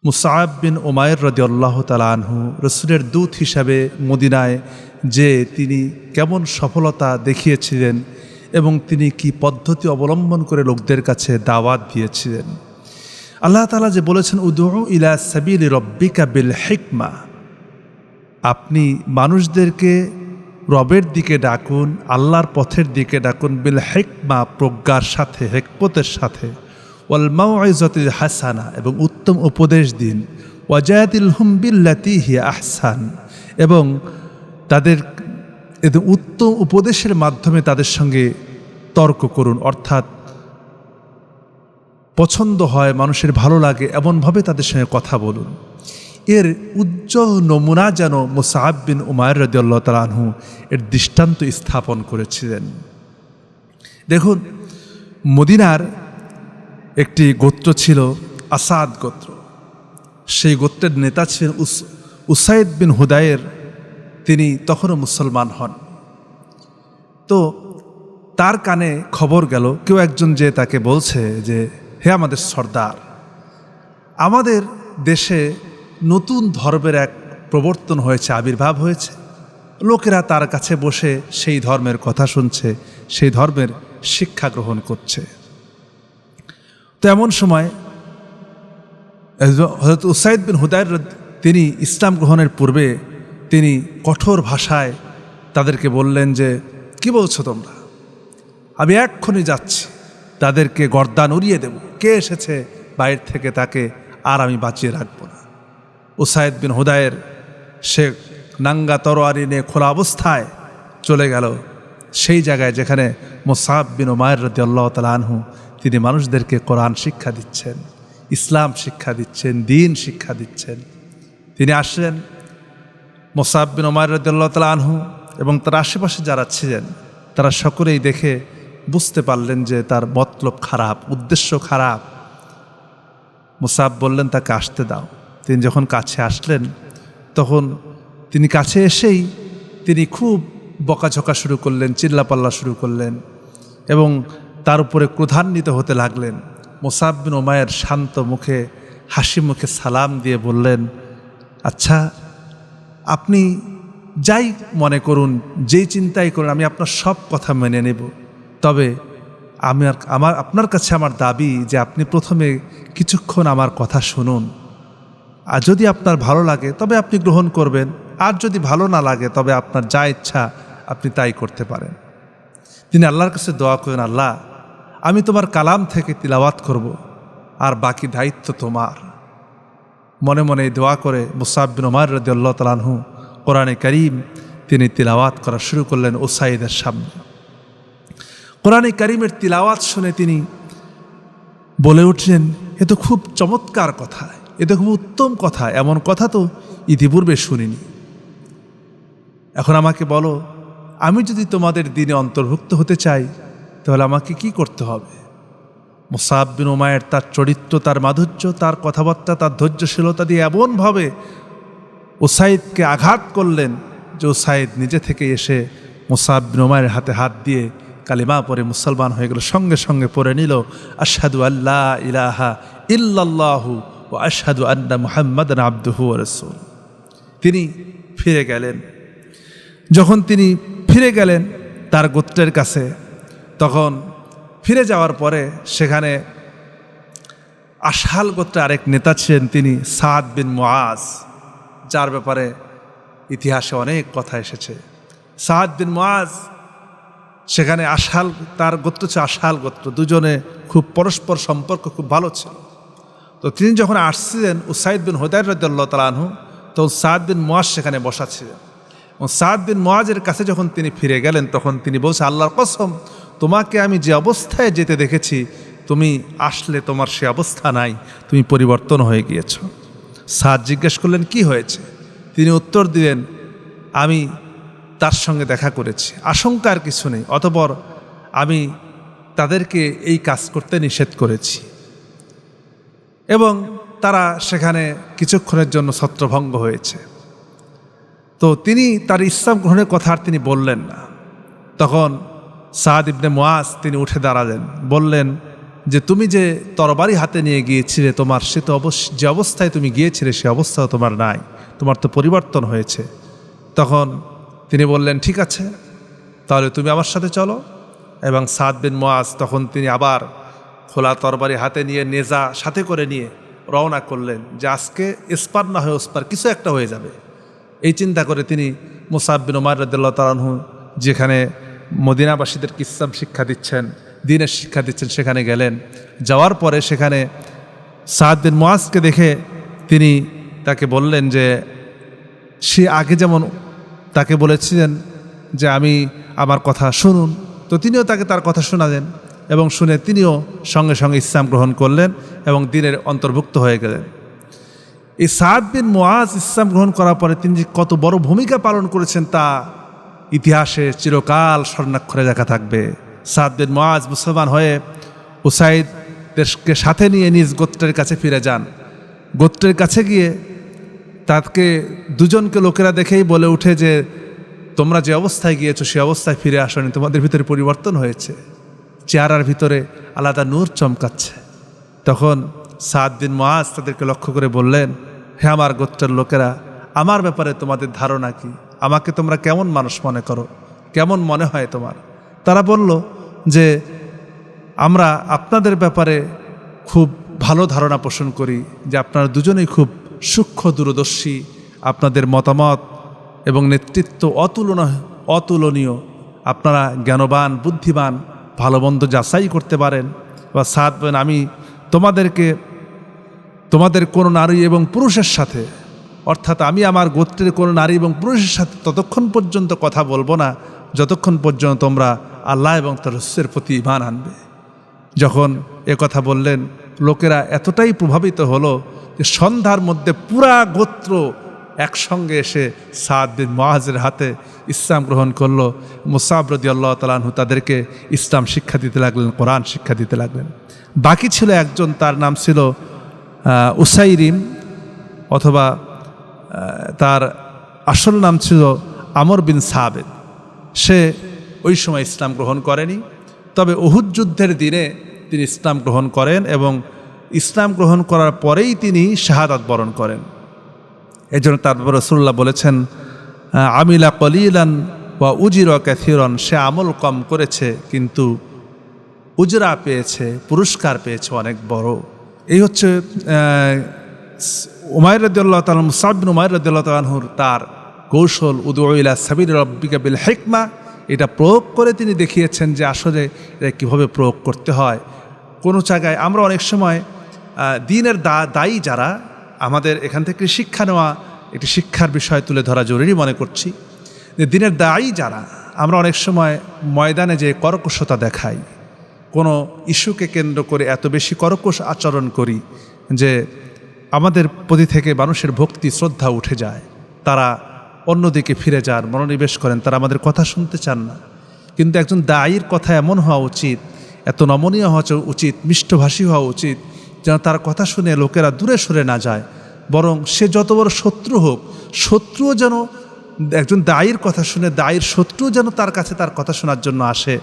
মুসআব বিন উমাইর রাদিয়াল্লাহু তাআলা আনহু রাসূলের দূত হিসাবে মদিনায় যে তিনি কেমন সফলতা দেখিয়েছিলেন এবং তিনি কি পদ্ধতি অবলম্বন করে লোকদের কাছে দাওয়াত দিয়েছিলেন। আল্লাহ তাআলা যে বলেছেন উদউ ইলা সাবিলি রব্বিকা বিল হিকমা, আপনি মানুষদেরকে রবের দিকে ডাকুন, আল্লাহর পথের দিকে ডাকুন, বিল হিকমা প্রজ্ঞার সাথে, হিকমতের সাথে, ওয়াল মাউইজাতিল হাসানা এবং উত্তম উপদেশ দিন, ওয়াজাদিলহুম বিল্লাতি হিয়া আহসান এবং তাদের উত্তম উপদেশের মাধ্যমে তাদের সঙ্গে তর্ক করুন, অর্থাৎ পছন্দ হয়, মানুষের ভালো লাগে এমনভাবে তাদের সঙ্গে কথা বলুন। এর উজ্জ্বল নমুনা যেন মুসআব বিন উমাইর রাদিয়াল্লাহু তাআলা আনহু এর দৃষ্টান্ত স্থাপন করেছিলেন। দেখুন, মদিনার একটি গোত্র ছিল আসাদ গোত্র। সেই গোত্রের নেতা ছিলেন উসাইদ বিন হুদায়ের। তিনি তখনও মুসলমান হন। তো তার কানে খবর গেল, কেউ একজন যে তাকে বলছে যে, হে আমাদের সর্দার, আমাদের দেশে নতুন ধর্মের এক প্রবর্তন হয়েছে, আবির্ভাব হয়েছে। লোকেরা তার কাছে বসে সেই ধর্মের কথা শুনছে, সেই ধর্মের শিক্ষা গ্রহণ করছে। তো এমন সময় হযরত উসাইদ বিন হুদায়ের তিনি ইসলাম গ্রহণের পূর্বে তিনি কঠোর ভাষায় তাদেরকে বললেন যে, কি বলছো তোমরা? আমি এক্ষুনি যাচ্ছি, তাদেরকে গর্দান উড়িয়ে দেব। কে এসেছে বাইরে থেকে তাকে আর আমি বাঁচিয়ে রাখবো না। উসাইদ বিন হুদায়ের সে নাঙ্গা তরোয়ারি নিয়ে খোলা অবস্থায় চলে গেল সেই জায়গায় যেখানে মুসআব বিন উমাইর রাদিয়াল্লাহু তাআলা আনহু তিনি মানুষদেরকে কোরআন শিক্ষা দিচ্ছেন, ইসলাম শিক্ষা দিচ্ছেন, দ্বীন শিক্ষা দিচ্ছেন। তিনি আসলেন। মুসআব বিন উমাইর রাদিয়াল্লাহু তাআলা আনহু এবং তার আশেপাশে যারা ছিলেন তারা সকলেই দেখে বুঝতে পারলেন যে তার মতলব খারাপ, উদ্দেশ্য খারাপ। মুসআব বললেন তাকে আসতে দাও। তিনি যখন কাছে আসলেন তখন তিনি কাছে এসেই তিনি খুব বকাঝকা শুরু করলেন, চিল্লাপাল্লা শুরু করলেন এবং তার উপরে ক্রোধান্বিত হতে লাগলেন। মুসআব বিন উমাইর শান্ত মুখে, হাসি মুখে সালাম দিয়ে বললেন, আচ্ছা আপনি যাই মনে করুন, যেই চিন্তাই করুন, আমি আপনার সব কথা মেনে নেব। তবে আপনার কাছে আমার দাবি যে আপনি প্রথমে কিছুক্ষণ আমার কথা শুনুন। আর যদি আপনার ভালো লাগে তবে আপনি গ্রহণ করবেন, আর যদি ভালো না লাগে তবে আপনার যা ইচ্ছা আপনি তাই করতে পারেন। তিনি আল্লাহর কাছে দোয়া করেন, আল্লাহ আমি তোমার কালাম থেকে তিলাওয়াত করব, আর বাকি দায়িত্ব তোমার। মনে মনে দোয়া করে মুসআব বিন উমাইর রাদিয়াল্লাহু তাআলা আনহু কোরআনে কারীম তিনি তিলাওয়াত করা শুরু করলেন উসাইদের সামনে। কোরআনে কারীমের তিলাওয়াত শুনে তিনি বলে উঠলেন, এ তো খুব চমৎকার কথা, এ তো খুব উত্তম কথা, এমন কথা তো ইতিপূর্বে শুনিনি। এখন আমাকে বলো, আমি যদি তোমাদের দ্বীনে অন্তর্ভুক্ত হতে চাই তাহলে আমাকে কি করতে হবে? মুসআব বিন উমাইর তার চরিত্র, তার মাধুর্য, তার কথাবার্তা, তার ধৈর্যশীলতা দিয়ে এমনভাবে উসাইদকে আঘাত করলেন যে উসাইদ নিজে থেকে এসে মুসআব বিন উমাইরের হাতে হাত দিয়ে কালিমা পরে মুসলমান হয়ে গেল। সঙ্গে সঙ্গে পড়ে নিল আশহাদু আল্লা ইলাহা ইল্লাল্লাহু ওয়া আশহাদু আন্না মুহাম্মাদান আবদুহু ওয়া রাসূলুহু। তিনি ফিরে গেলেন। যখন তিনি ফিরে গেলেন তার গোত্রের কাছে, তখন ফিরে যাওয়ার পরে সেখানে আশহাল গোত্রে আরেক নেতা ছিলেন, তিনি সাদ বিন মুআজ, যার ব্যাপারে ইতিহাসে অনেক কথা এসেছে। সাদ বিন মুআজ সেখানে আশহাল, তার গোত্র ছিল আশহাল গোত্র, দুজনে খুব পরস্পর সম্পর্ক খুব ভালো ছিল। তো তিনি যখন আসছিলেন উসাইদ বিন হুদায়ের রাদিয়াল্লাহু তাআলা আনহু, তখন সাদ বিন মুআজ সেখানে বসা ছিলেন। এবং সাদ বিন মুআজের কাছে যখন তিনি ফিরে গেলেন তখন তিনি বলছেন, আল্লাহর কসম, তোমাকে আমি যে অবস্থায় যেতে দেখেছি, তুমি আসলে তোমার সে অবস্থা নাই, তুমি পরিবর্তন হয়ে গিয়েছ। সাদ জিজ্ঞেস করলেন, কি হয়েছে? তিনি উত্তর দিলেন, আমি তার সঙ্গে দেখা করেছি, আশঙ্কার কিছু নেই, অতঃপর আমি তাদেরকে এই কাজ করতে নিষেধ করেছি এবং তারা সেখানে কিছুক্ষণের জন্য ছত্রভঙ্গ হয়েছে। তো তিনি তার ইসলাম গ্রহণের কথা আর তিনি বললেন না। তখন সাদ ইবনে মুআজ তিনি উঠে দাঁড়ালেন, বললেন, যে তুমি যে তরবারি হাতে নিয়ে গিয়েছিলে তোমার সে তো যে অবস্থায় তুমি গিয়েছিলে সে অবস্থাও তোমার নাই, তোমার তো পরিবর্তন হয়েছে। তখন তিনি বললেন, ঠিক আছে, তাহলে তুমি আমার সাথে চলো। এবং সাদ বিন মুআজ তখন তিনি আবার খোলা তরবারি হাতে নিয়ে নেজা সাথে করে নিয়ে রওনা করলেন যে আজকে এসপার না হয়ে ওসপার কিছু একটা হয়ে যাবে। এই চিন্তা করে তিনি মুসআব বিন উমাইর রাদিয়াল্লাহু তাআলা আনহু যেখানে মদিনাবাসীদেরকে ইসলাম শিক্ষা দিচ্ছেন, দ্বীনের শিক্ষা দিচ্ছেন, সেখানে গেলেন। যাওয়ার পরে সেখানে সাদ বিন মুআজকে দেখে তিনি তাকে বললেন যে সে আগে যেমন তাকে বলেছিলেন যে আমার কথা শুনুন, তো তিনিও তাকে তার কথা শোনালেন এবং শুনে তিনিও সঙ্গে সঙ্গে ইসলাম গ্রহণ করলেন এবং দ্বীনের অন্তর্ভুক্ত হয়ে গেলেন। এই সাদ বিন মুআজ ইসলাম গ্রহণ করার পরে তিনি যে কত বড় ভূমিকা পালন করেছেন তা ইতিহাসে চিরকাল স্বর্ণাক্ষরে লেখা থাকবে। সাদ বিন মুআজ মুসলমান হয়ে উসাইদকে সাথে নিয়ে নিজ গোত্রের কাছে ফিরে যান। গোত্রের কাছে গিয়ে তাকে দুজনকে লোকেরা দেখেই বলে উঠে যে তোমরা যে অবস্থায় গিয়েছো সে অবস্থায় ফিরে আসনি, তোমাদের ভিতরে পরিবর্তন হয়েছে, চেহারার ভিতরে আলাদা নূর চমকাচ্ছে। তখন সাদ বিন মুআজ তাদেরকে লক্ষ্য করে বললেন, হে আমার গোত্রের লোকেরা, আমার ব্যাপারে তোমাদের ধারণা কি? আমাকে তোমরা কেমন মানুষ মনে করো, কেমন মনে হয় তোমার? তারা বলল যে আমরা আপনাদের ব্যাপারে খুব ভালো ধারণা পোষণ করি, যে আপনারা দুজনেই খুব সূক্ষ্ম দূরদর্শী, আপনাদের মতামত এবং নেতৃত্ব অতুলনীয়, আপনারা জ্ঞানবান, বুদ্ধিমান, ভালো মন্দ যাচাই করতে পারেন। বা সাদ বলেন, আমি তোমাদের কোনো নারী এবং পুরুষের সাথে, অর্থাৎ আমি আমার গোত্রের কোনো নারী এবং পুরুষের সাথে ততক্ষণ পর্যন্ত কথা বলবো না যতক্ষণ পর্যন্ত তোমরা আল্লাহ এবং তার রাসূলের প্রতি ঈমান আনবে। যখন কথা বললেন, লোকেরা এতটাই প্রভাবিত হলো যে সন্ধ্যার মধ্যে পুরা গোত্র একসঙ্গে এসে সাদ বিন মুআজের হাতে ইসলাম গ্রহণ করলো। মুসআব রাদিয়াল্লাহু তাআলা আনহু তাদেরকে ইসলাম শিক্ষা দিতে লাগলেন, কোরআন শিক্ষা দিতে লাগলেন। বাকি ছিল একজন, তার নাম ছিল উসাইরিম, অথবা তার আসল নাম ছিল আমর বিন সাবেদ। সে ওই সময় ইসলাম গ্রহণ করেনি, তবে উহুদ যুদ্ধের দিনে তিনি ইসলাম গ্রহণ করেন এবং ইসলাম গ্রহণ করার পরেই তিনি শাহাদাত বরণ করেন। এই জন্য তারপর রাসূলুল্লাহ বলেছেন, আমিলা কলিলান ওয়া উজিরা কাসীরান, সে আমল কম করেছে কিন্তু উজরা পেয়েছে, পুরস্কার পেয়েছে অনেক বড়। এই হচ্ছে উমাইর রাদিয়াল্লাহু তাআলা, মুসআব বিন উমাইর রাদিয়াল্লাহু তাআলা আনহুর তার কৌশল, উদউ ইলা সাবিলি রাব্বিকা বিল হিকমা, এটা প্রয়োগ করে তিনি দেখিয়েছেন যে আসলে এটা কীভাবে প্রয়োগ করতে হয়। কোনো জায়গায় আমরা অনেক সময় দ্বীনের দায়ী যারা, আমাদের এখান থেকে শিক্ষা নেওয়া একটি শিক্ষার বিষয় তুলে ধরা জরুরি মনে করছি, যে দ্বীনের দায়ী যারা, আমরা অনেক সময় ময়দানে যে কর্কশতা দেখাই, কোনো ইস্যুকে কেন্দ্র করে এত বেশি কর্কশ আচরণ করি যে আমাদের প্রতি থেকে মানুষের ভক্তি শ্রদ্ধা উঠে যায়, তারা অন্যদিকে ফিরে যান, মনোনিবেশ করেন, তারা আমাদের কথা শুনতে চান না। কিন্তু একজন দায়ীর কথা এমন হওয়া উচিত, এত নমনীয় হওয়া উচিত, মিষ্টভাষী হওয়া উচিত, যেন তার কথা শুনে লোকেরা দূরে সরে না যায়, বরং সে যত বড় শত্রু হোক, শত্রুও যেন একজন দায়ীর কথা শুনে, দায়ীর শত্রুও যেন তার কাছে তার কথা শোনার জন্য আসে।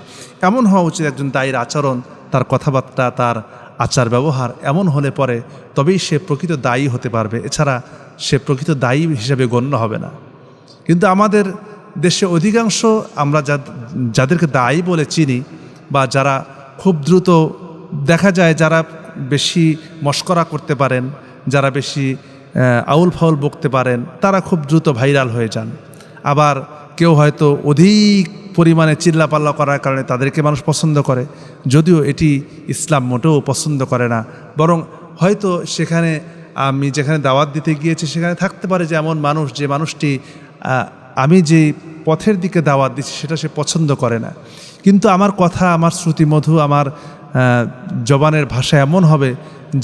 এমন হওয়া উচিত একজন দায়ীর আচরণ, তার কথাবার্তা, তার আচার ব্যবহার এমন হলে পরে তবেই সে প্রকৃত দায়ী হতে পারবে, এছাড়া সে প্রকৃত দায়ী হিসেবে গণ্য হবে না। কিন্তু আমাদের দেশে অধিকাংশ আমরা যাদেরকে দায়ী বলে চিনি, বা যারা খুব দ্রুত দেখা যায়, যারা বেশি মশকরা করতে পারেন, যারা বেশি আউল ফাউল বকতে পারেন, তারা খুব দ্রুত ভাইরাল হয়ে যান। আবার কেউ হয়তো অধিক পরিমাণে চিল্লাপাল্লা করার কারণে তাদেরকে মানুষ পছন্দ করে, যদিও এটি ইসলাম মোটেও পছন্দ করে না। বরং হয়তো সেখানে আমি যেখানে দাওয়াত দিতে গিয়েছি সেখানে থাকতে পারে যে এমন মানুষ, যে মানুষটি আমি যে পথের দিকে দাওয়াত দিচ্ছি সেটা সে পছন্দ করে না, কিন্তু আমার কথা, আমার শ্রুতিমধু, আমার জবানের ভাষা এমন হবে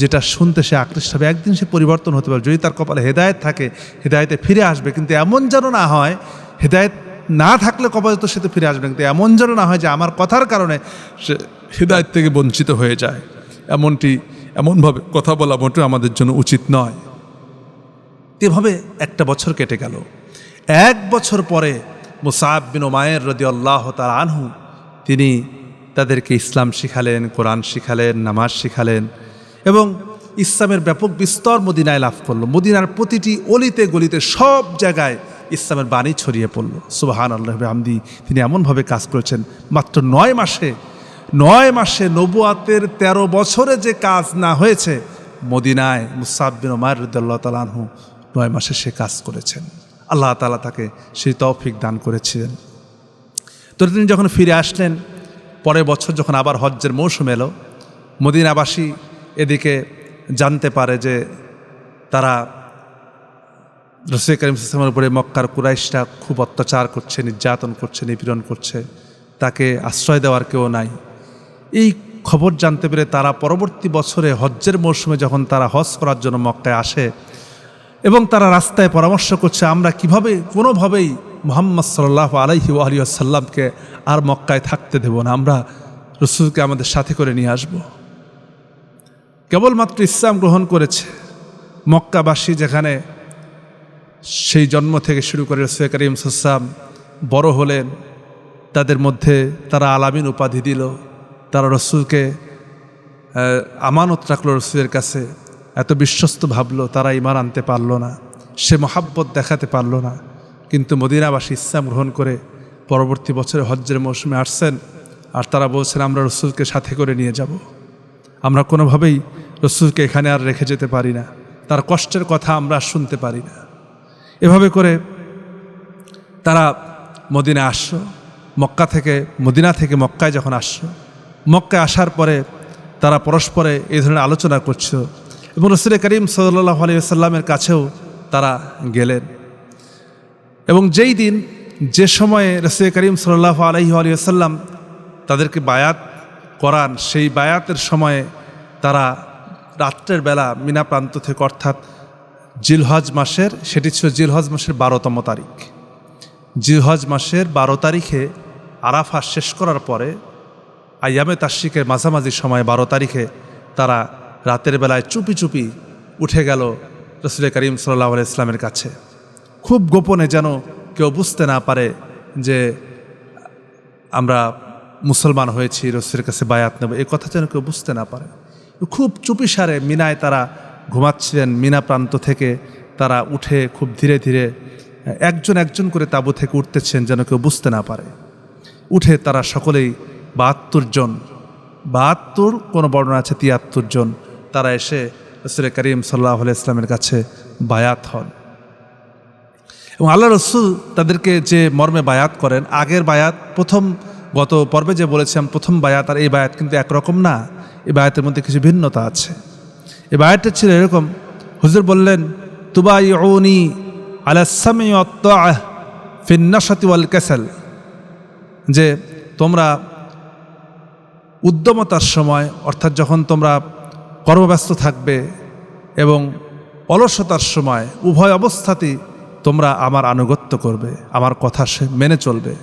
যেটা শুনতে সে আকৃষ্ট হবে। একদিন সে পরিবর্তন হতে পারে, যদি তার কপালে হেদায়েত থাকে হেদায়েতে ফিরে আসবে। কিন্তু এমন যেন না হয়, হেদায়েত না থাকলে কপালে তো সে তো ফিরে আসবে, কিন্তু এমন যেন না হয় যে আমার কথার কারণে সে হেদায়েত থেকে বঞ্চিত হয়ে যায়। এমনভাবে কথা বলা মোটেও আমাদের জন্য উচিত নয়। এভাবে একটা বছর কেটে গেল। এক বছর পরে মুসআব বিন উমাইর রাদিয়াল্লাহু তাআলা আনহু তিনি তাদেরকে ইসলাম শিখালেন, কোরআন শিখালেন, নামাজ শিখালেন এবং ইসলামের ব্যাপক বিস্তর মদিনায় লাভ করলো। মদিনার প্রতিটি অলিতে গলিতে সব জায়গায় ইসলামের বাণী ছড়িয়ে পড়লো। সুবহানাল্লাহ বিহামদি। তিনি এমনভাবে কাজ করেছেন মাত্র 9 মাসে নবুয়াতের 13 বছরে যে কাজ না হয়েছে, মদিনায় মুসআব বিন উমাইর রাদিয়াল্লাহু তাআলা আনহু 9 মাসে সে কাজ করেছেন। আল্লাহ তাআলা তাকে সেই তৌফিক দান করেছিলেন। তো তিনি যখন ফিরে আসলেন, পরের বছর যখন আবার হজ্জের মৌসুম এলো, মদিনাবাসী এদিকে জানতে পারে যে তারা রাসূল কারীম সাল্লাল্লাহু আলাইহি ওয়াসাল্লামের উপরে মক্কার কুরাইশরা খুব অত্যাচার করছে, নির্যাতন করছে, নিপীড়ন করছে, তাকে আশ্রয় দেওয়ার কেউ নাই। এই খবর জানতে পেরে তারা পরবর্তী বছরে হজ্জের মৌসুমে যখন তারা হজ করার জন্য মক্কায় আসে এবং তারা রাস্তায় পরামর্শ করছে আমরা কিভাবে কোনোভাবেই মুহাম্মদ সাল্লাল্লাহু আলাইহি ওয়াসাল্লামকে আর মক্কায় থাকতে দেব না, আমরা রাসূলকে আমাদের সাথে করে নিয়ে আসব। কেবলমাত্র ইসলাম গ্রহণ করেছে মক্কাবাসী, যেখানে সেই জন্ম থেকে শুরু করে রাসূল কারীম সাল্লাল্লাহু আলাইহি ওয়াসাল্লাম বড় হলেন, তাদের মধ্যে তারা আলামিন উপাধি দিল, তারা রসুলকে আমানত রাখলো রসুলের কাছে, এত বিশ্বস্ত ভাবলো, তারা ঈমান আনতে পারলো না, সে মহাব্বত দেখাতে পারলো না। কিন্তু মদিনাবাসী ইসলাম গ্রহণ করে পরবর্তী বছরে হজ্জের মৌসুমে আসছেন, আর তারা বলছেন আমরা রসুলকে সাথে করে নিয়ে যাব, আমরা কোনোভাবেই রসুলকে এখানে আর রেখে যেতে পারি না, তার কষ্টের কথা আমরা শুনতে পারি না। এভাবে করে তারা মদিনায় আসলো। মদিনা থেকে মক্কায় যখন আসলো, মক্কায় আসার পরে তারা পরস্পরে এই ধরনের আলোচনা করছিল এবং রাসূল কারীম সাল্লাল্লাহু আলাইহি ওয়াসাল্লামের কাছেও তারা গেলেন। এবং যেই দিন যে সময়ে রাসূল কারীম সাল্লাল্লাহু আলাইহি ওয়াসাল্লাম তাদেরকে বায়াত করান, সেই বায়াতের সময়ে তারা রাত্রের বেলা মিনা প্রান্ত থেকে, অর্থাৎ জিলহজ মাসের, সেটি ছিল জিলহজ মাসের 12তম তারিখ, জিলহজ মাসের 12 তারিখে আরাফা শেষ করার পরে আইয়ামে তাশরিকের মাঝামাঝি সময় 12 তারিখে তারা রাতের বেলায় চুপি চুপি উঠে গেল রাসূল কারীম সাল্লাল্লাহু আলাইহি ওয়াসাল্লামের কাছে, খুব গোপনে, যেন কেউ বুঝতে না পারে যে আমরা মুসলমান হয়েছি, রাসূলের কাছে বায়াত নেব, এই কথা যেন কেউ বুঝতে না পারে। খুব চুপিসারে মিনায় তারা ঘুমাচ্ছিলেন। মিনা প্রান্ত থেকে তারা উঠে খুব ধীরে ধীরে একজন একজন করে তাঁবু থেকে উঠতেছেন, যেন কেউ বুঝতে না পারে। উঠে তারা সকলেই 72 জন, 72, কোনো বর্ণনা আছে 73 জন, তারা এসে রাসূল কারীম সাল্লাল্লাহু আলাইহি ওয়াসাল্লামের কাছে বায়াত হন। এবং আল্লাহ রসুল তাদেরকে যে মর্মে বায়াত করেন, আগের বায়াত, গত পর্বে যে বলেছিলাম প্রথম বায়াত আর এই বায়াত কিন্তু একরকম না, এই বায়াতের মধ্যে কিছু ভিন্নতা আছে। এই বায়াতটা ছিল এরকম, হুজুর বললেন তুবাইউনি আলা সামি ওয়াত তাআহ ফিন নাশাতি ওয়াল কাসাল, যে তোমরা উদ্যমতার সময়, অর্থাৎ যখন তোমরা কর্মব্যস্ত থাকবে এবং অলসতার সময়, উভয় অবস্থাতেই তোমরা আমার আনুগত্য করবে, আমার কথা মেনে চলবে।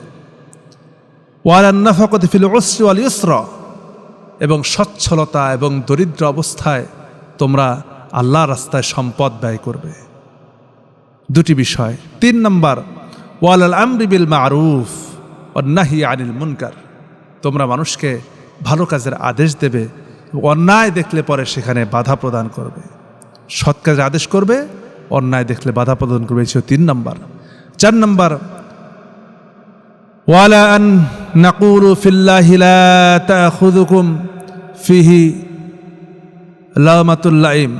ওয়ালান নাফাকাতি ফিল উসরি ওয়াল ইউসরা, এবং সচ্ছলতা এবং দরিদ্র অবস্থায় তোমরা আল্লাহর রাস্তায় সম্পদ ব্যয় করবে। দুটি বিষয়। 3 নম্বর, ওয়ালাল আমরি বিল মারুফ ওয়ান নাহি আনিল মুনকার, তোমরা মানুষকে ভালো কাজের আদেশ দেবে, অন্যায় দেখলে পরে সেখানে বাধা প্রদান করবে, সৎ কাজের আদেশ করবে, অন্যায় দেখলে বাধা প্রদান করবে। ছিল 3 নম্বর। 4 নম্বর, ওয়ালা আন নাকুলু ফিল্লাহি লা তাখুযুকুম ফিহি লামাতুল লাইম,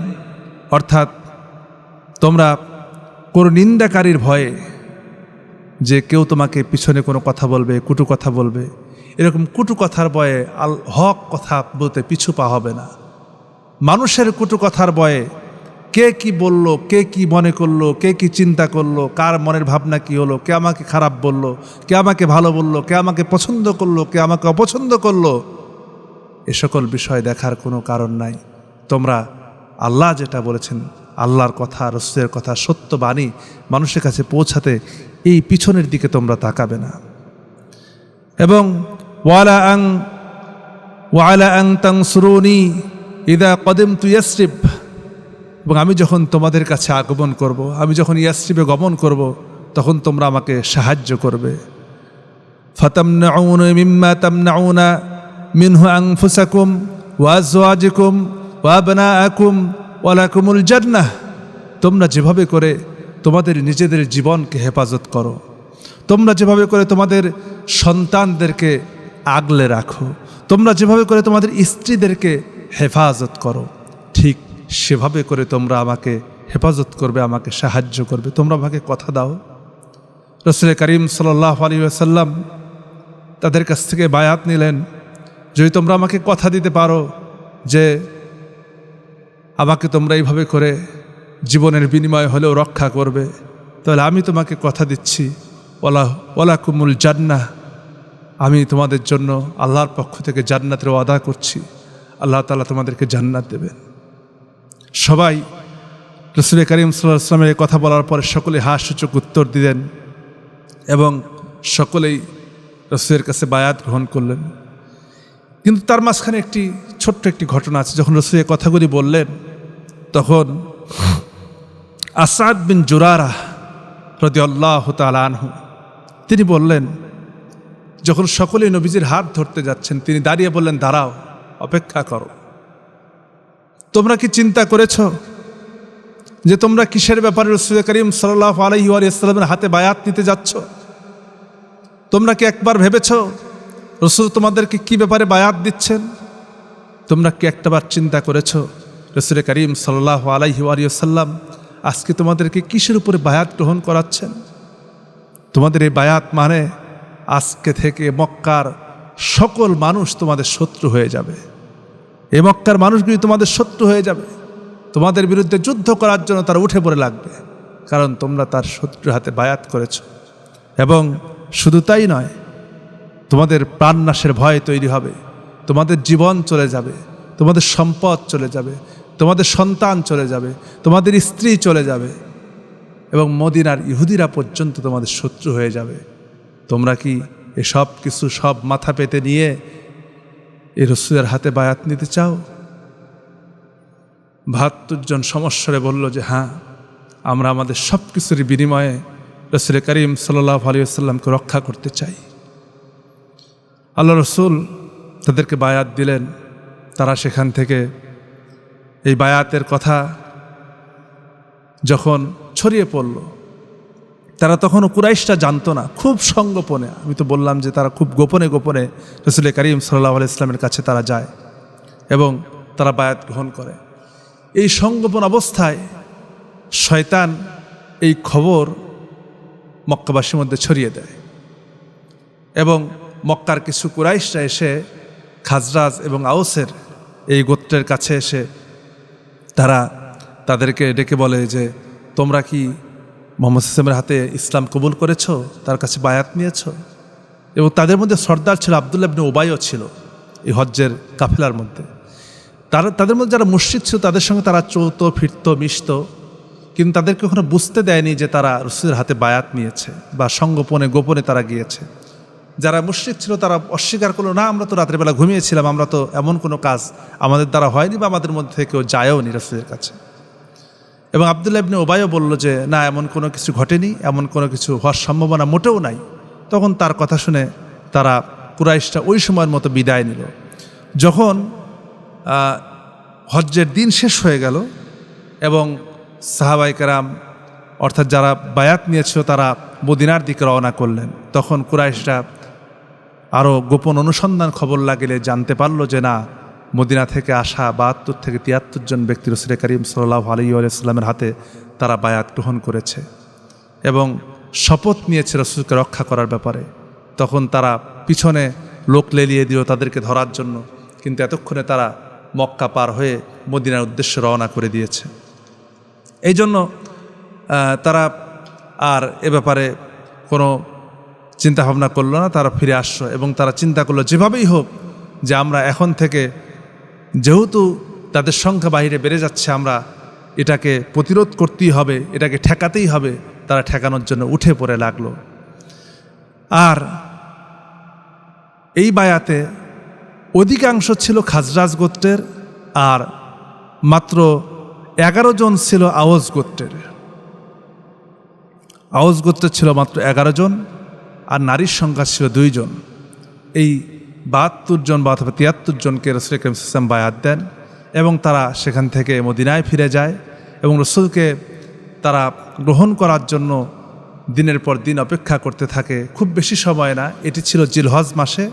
অর্থাৎ তোমরা কোনো নিন্দাকারীর ভয়ে, যে কেউ তোমাকে পিছনে কোনো কথা বলবে, কুটু কথা বলবে, এরকম কুটু কথার ভয়ে হক কথা বলতে পিছু পা হবে না। মানুষের কুটু কথার ভয়ে, কে কি বলল, কে কি মনে করলো, কে কি চিন্তা করলো, কার মনের ভাবনা কি হলো, কে আমাকে খারাপ বলল, কে আমাকে ভালো বলল, কে আমাকে পছন্দ করলো, কে আমাকে অপছন্দ করলো, এ সকল বিষয় দেখার কোনো কারণ নাই। তোমরা আল্লাহ যেটা বলেছেন, আল্লাহর কথা, রাসূলের কথা, সত্য বাণী মানুষের কাছে পৌঁছাতে এই পিছনের দিকে তোমরা তাকাবে না। এবং ওয়ালা আন তানসুরুনি ইযা কদিমতু ইয়াসরিব, এবং আমি যখন তোমাদের কাছে আগমন করব, আমি যখন ইয়াসরিবে গমন করব, তখন তোমরা আমাকে সাহায্য করবে। ফাতামনাউনা মিম্মা তামনাউনা মিনহু আনফুসাকুম ওয়া আজওয়াজিকুম ওয়া আবনাআকুম ওয়া লাকুমুল জান্নাহ। তোমরা যেভাবে করে তোমাদের নিজেদের জীবনকে হেফাজত করো, তোমরা যেভাবে করে তোমাদের সন্তানদেরকে আগলে রাখো, তোমরা যেভাবে করে তোমাদের স্ত্রীদেরকে হেফাজত করো, ঠিক সেভাবে করে তোমরা আমাকে হেফাজত করবে, আমাকে সাহায্য করবে। তোমরা আমাকে কথা দাও। রাসূল করিম সাল্লাল্লাহু আলাইহি ওয়াসাল্লাম তাদের কাছ থেকে বায়াত নিলেন, যদি তোমরা আমাকে কথা দিতে পারো যে আমাকে তোমরা এইভাবে করে জীবনের বিনিময় হলেও রক্ষা করবে, তাহলে আমি তোমাকে কথা দিচ্ছি ওয়ালাকুমুল জান্নাহ, আমি তোমাদের জন্য আল্লাহর পক্ষ থেকে জান্নাতের ওয়াদা করছি, আল্লাহ তাআলা তোমাদেরকে জান্নাত দেবেন। সবাই রাসূল করিম সাল্লাল্লাহু আলাইহি ওয়াসাল্লামের কথা বলার পরে সকলে হাসসূচক উত্তর দিলেন এবং সকলেই রাসূলের কাছে বায়াত গ্রহণ করলেন। কিন্তু তার মাঝখানে ছোট্ট একটি ঘটনা আছে। যখন রাসূল এই কথাগুলি বললেন, তখন আসাদ বিন জুরারাহ রাদিয়াল্লাহু তাআলা আনহু তিনি বললেন, যখন সকলেই নবীজির হাত ধরতে যাচ্ছেন, তিনি দাঁড়িয়ে বললেন, দাঁড়াও, অপেক্ষা করো। তোমরা কি চিন্তা করেছ যে তোমরা কিসের ব্যাপারে রাসূল করিম সাল্লাল্লাহু আলাইহি ওয়াসাল্লামের হাতে বায়াত নিতে যাচ্ছ? তোমরা কি একবার ভেবেছ রাসূল তোমাদেরকে কি ব্যাপারে বায়াত দিচ্ছেন? তোমরা কি একটাবার চিন্তা করেছ রাসূল করিম সাল্লাল্লাহু আলাইহি ওয়াসাল্লাম আজকে তোমাদেরকে কিসের উপরে বায়াত গ্রহণ করাচ্ছেন? তোমাদের এই বায়াত মানে আজকে থেকে মক্কার সকল মানুষ তোমাদের শত্রু হয়ে যাবে। এই মক্কার মানুষগুলি তোমাদের শত্রু হয়ে যাবে, তোমাদের বিরুদ্ধে যুদ্ধ করার জন্য তারা উঠে পড়ে লাগবে, কারণ তোমরা তার শত্রুর হাতে বায়াত করেছ। এবং শুধু তাই নয়, তোমাদের প্রাণনাশের ভয় তৈরি হবে, তোমাদের জীবন চলে যাবে, তোমাদের সম্পদ চলে যাবে, তোমাদের সন্তান চলে যাবে, তোমাদের স্ত্রী চলে যাবে, এবং মদিনার ইহুদিরা পর্যন্ত তোমাদের শত্রু হয়ে যাবে। তোমরা কি এসব কিছু সব মাথা পেতে নিয়ে এই রাসূলের হাতে বায়াত নিতে চাও? ৭২ জন সমস্বরে বলল যে হ্যাঁ, আমরা আমাদের সব কিছুর বিনিময়ে রাসূল করিম সাল্লাল্লাহু আলাইহি ওয়াসাল্লামকে রক্ষা করতে চাই। আল্লাহ রাসূল তাদেরকে বায়াত দিলেন। তারা সেখান থেকে এই বায়াতের কথা যখন ছড়িয়ে পড়ল, তারা তখনও কুরাইশরা জানতো না, খুব সংগোপনে, আমি তো বললাম যে তারা খুব গোপনে গোপনে রাসূল করিম সাল্লাল্লাহু আলাইহি ওয়াসাল্লামের কাছে তারা যায় এবং তারা বায়াত গ্রহণ করে। এই সংগোপন অবস্থায় শয়তান এই খবর মক্কাবাসীর মধ্যে ছড়িয়ে দেয় এবং মক্কার কিছু কুরাইশরা এসে খাজরাজ এবং আউসের এই গোত্রের কাছে এসে তারা তাদেরকে ডেকে বলে যে তোমরা কি মুহাম্মদ সাল্লাল্লাহু আলাইহি ওয়াসাল্লামের হাতে ইসলাম কবুল করেছ, তার কাছে বায়াত নিয়েছ? এবং তাদের মধ্যে সর্দার ছিল আব্দুল্লাহ ইবনে উবাইও ছিল এই হজ্জের কাফেলার মধ্যে। তাদের মধ্যে যারা মুশরিক ছিল তাদের সঙ্গে তারা চলতো, ফিরতো, মিশতো, কিন্তু তাদেরকে কখনো বুঝতে দেয়নি যে তারা রাসূলের হাতে বায়াত নিয়েছে বা সঙ্গোপনে গোপনে তারা গিয়েছে। যারা মুশরিক ছিল তারা অস্বীকার করলো, না আমরা তো রাতের বেলা ঘুমিয়েছিলাম, আমরা তো এমন কোনো কাজ আমাদের দ্বারা হয়নি বা আমাদের মধ্যে থেকে কেউ যায়ও নি রাসূলের কাছে। এবং আব্দুল্লাহ ইবনে উবাইও বলল যে না, এমন কোনো কিছু ঘটেনি, এমন কোনো কিছু হওয়ার সম্ভাবনা মোটেও নাই। তখন তার কথা শুনে তারা কুরাইশরা ওই সময়ের মতো বিদায় নিল। যখন হজ্জের দিন শেষ হয়ে গেল এবং সাহাবায়ে কেরাম অর্থাৎ যারা বায়াত নিয়েছিল তারা মদিনার দিকে রওনা করলেন, তখন কুরাইশরা আরও গোপন অনুসন্ধান খবর লাগিলে জানতে পারলো যে না, মদিনা থেকে আসা ৭২ থেকে ৭৩ জন ব্যক্তি রাসূল করিম সাল্লাল্লাহু আলাইহি ওয়াসাল্লামের হাতে তারা বায়াত গ্রহণ করেছে এবং শপথ নিয়েছে রাসূলকে রক্ষা করার ব্যাপারে। তখন তারা পিছনে লোক লেলিয়ে দিল তাদেরকে ধরার জন্য, কিন্তু এতক্ষণে তারা মক্কা পার হয়ে মদিনার উদ্দেশ্যে রওনা করে দিয়েছে। এই জন্য তারা আর এ ব্যাপারে কোনো চিন্তা ভাবনা করলো না, তারা ফিরে আসলো এবং তারা চিন্তা করলো যেভাবেই হোক যে আমরা এখন থেকে, যেহেতু তাদের সংখ্যা বাইরে বেড়ে যাচ্ছে, আমরা এটাকে প্রতিরোধ করতেই হবে, এটাকে ঠেকাতেই হবে। তারা ঠেকানোর জন্য উঠে পড়ে লাগলো। আর এই বায়াতে অধিকাংশ ছিল খাজরাজ গোত্রের আর মাত্র 11 জন ছিল আওস গোত্রের। আওস গোত্রের ছিল মাত্র 11 জন আর নারীর সংখ্যা ছিল 2 জন। এই 72 জন বা অথবা 73 জনকে রাসূল করিম সাল্লাল্লাহু আলাইহি ওয়াসাল্লাম বায়াত দেন এবং তারা সেখান থেকে মদিনায় ফিরে যায় এবং রাসূলকে তারা গ্রহণ করার জন্য দিনের পর দিন অপেক্ষা করতে থাকে। খুব বেশি সময় না, এটি ছিল জিলহজ মাসে।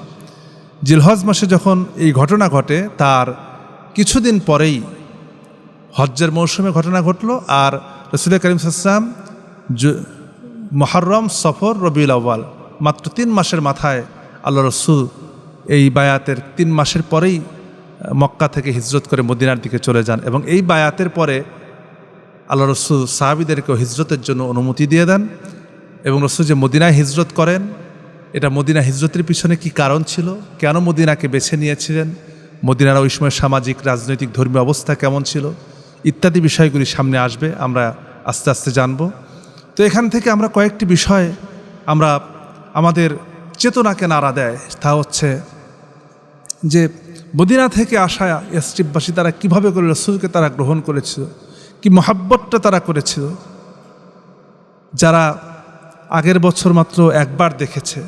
জিলহজ মাসে যখন এই ঘটনা ঘটে তার কিছুদিন পরেই হজ্জের মৌসুমে ঘটনা ঘটল। আর রাসূল করিম সাল্লাল্লাহু আলাইহি ওয়াসাল্লাম মুহররম, সফর, রবিউল আউয়াল মাত্র 3 মাসের মাথায় আল্লাহ রসুল এই বায়াতের 3 মাসের পরেই মক্কা থেকে হিজরত করে মদিনার দিকে চলে যান এবং এই বায়াতের পরে আল্লাহ রসুল সাহাবীদেরকেও হিজরতের জন্য অনুমতি দিয়ে দেন। এবং রসুল যে মদিনায় হিজরত করেন, এটা মদিনা হিজরতের পিছনে কি কারণ ছিল, কেন মদিনাকে বেছে নিয়েছিলেন, মদিনার ওই সময় সামাজিক, রাজনৈতিক, ধর্মীয় অবস্থা কেমন ছিল ইত্যাদি বিষয়গুলি সামনে আসবে, আমরা আস্তে আস্তে জানব। তো এখান থেকে আমরা কয়েকটি বিষয় আমরা আমাদের চেতনাকে নাড়া দেয়, তা হচ্ছে যে মদিনা থেকে আসা ইয়াসরিববাসী তারা কীভাবে করে রসুলকে তারা গ্রহণ করেছিল, কি মহাব্বতটা তারা করেছিল। যারা আগের বছর মাত্র একবার দেখেছে,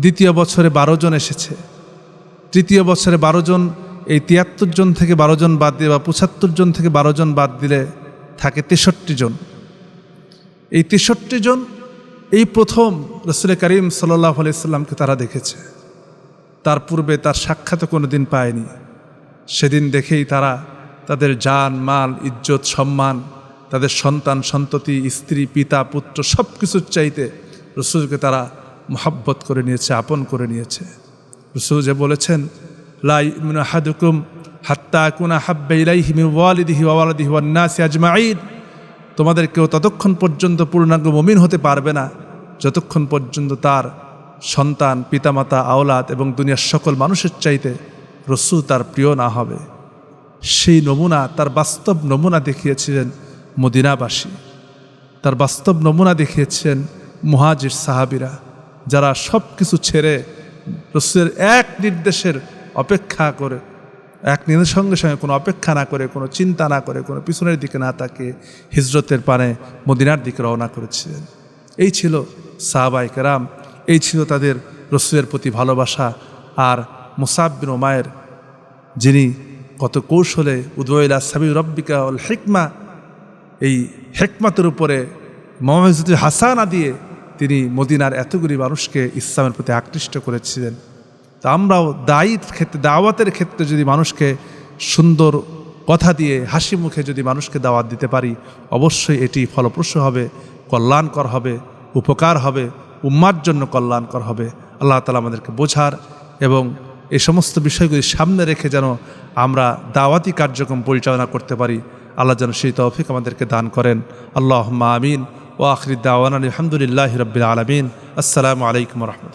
দ্বিতীয় বছরে 12 জন এসেছে, তৃতীয় বছরে 12 জন, এই 73 জন থেকে 12 জন বাদ দিয়ে বা 75 জন থেকে 12 জন বাদ দিলে থাকে 63 জন। এই 63 জন এই প্রথম রাসূল করিম সাল্লাল্লাহু আলাইহি সাল্লামকে তারা দেখেছে। তার পূর্বে তার সাক্ষাৎ কোনো দিন পায়নি। সেদিন দেখেই তারা তাদের জান, মাল, ইজ্জত, সম্মান, তাদের সন্তান, সন্ততি, স্ত্রী, পিতা, পুত্র সব কিছুর চাইতে রসুলকে তারা মহব্বত করে নিয়েছে, আপন করে নিয়েছে। রসুল যে বলেছেন, লা ইউমিনু আহাদুকুম হাত্তা আকুনা হাব্বা ইলাইহি মিন ওয়ালিদিহি ওয়া ওয়ালাদিহি ওয়ান নাসি আজমাইন। তোমাদের কেউ ততক্ষণ পর্যন্ত পূর্ণাঙ্গ মুমিন হতে পারবে না যতক্ষণ পর্যন্ত তার সন্তান, পিতামাতা, আওলাদ এবং দুনিয়ার সকল মানুষের চাইতে রসুল তার প্রিয় না হবে। সেই নমুনা, তার বাস্তব নমুনা দেখিয়েছিলেন মদিনাবাসী, তার বাস্তব নমুনা দেখিয়েছেন মুহাজির সাহাবীরা, যারা সব কিছু ছেড়ে রসুলের এক নির্দেশের অপেক্ষা করে, এক নির্দেশের সঙ্গে সঙ্গে কোনো অপেক্ষা না করে, কোনো চিন্তা না করে, কোনো পিছনের দিকে না তাকিয়ে হিজরতের পানে মদিনার দিকে রওনা করেছিলেন। এই ছিল সাহাবায়ে কেরাম, এই ছিল তাদের রসুলের প্রতি ভালোবাসা। আর মুসাব বিন উমায়ের, যিনি কত কৌশলে উদউ ইলা সাবিল রাব্বিকা ওয়াল হিকমা, এই হিকমতের উপরে মওইজাতুল হাসানা দিয়ে তিনি মদিনার এতগুলি মানুষকে ইসলামের প্রতি আকৃষ্ট করেছিলেন। তো আমরাও দাওয়াতের ক্ষেত্রে যদি মানুষকে সুন্দর কথা দিয়ে, হাসি মুখে যদি মানুষকে দাওয়াত দিতে পারি, অবশ্যই এটি ফলপ্রসূ হবে, কল্যাণকর হবে, উপকার হবে, উম্মার জন্য কল্যাণকর হবে। আল্লাহ তাআলা আমাদেরকে বোঝার এবং এই সমস্ত বিষয়গুলি সামনে রেখে যেন আমরা দাওয়াতি কার্যক্রম পরিচালনা করতে পারি, আল্লাহ যেন সেই তৌফিক আমাদেরকে দান করেন। আল্লাহুম্মা আমিন। ওয়া আখিরু দাওয়ানা আলহামদুলিল্লাহি রাব্বিল আলামিন। আসসালামু আলাইকুম ওয়া রাহমাতুল্লাহ।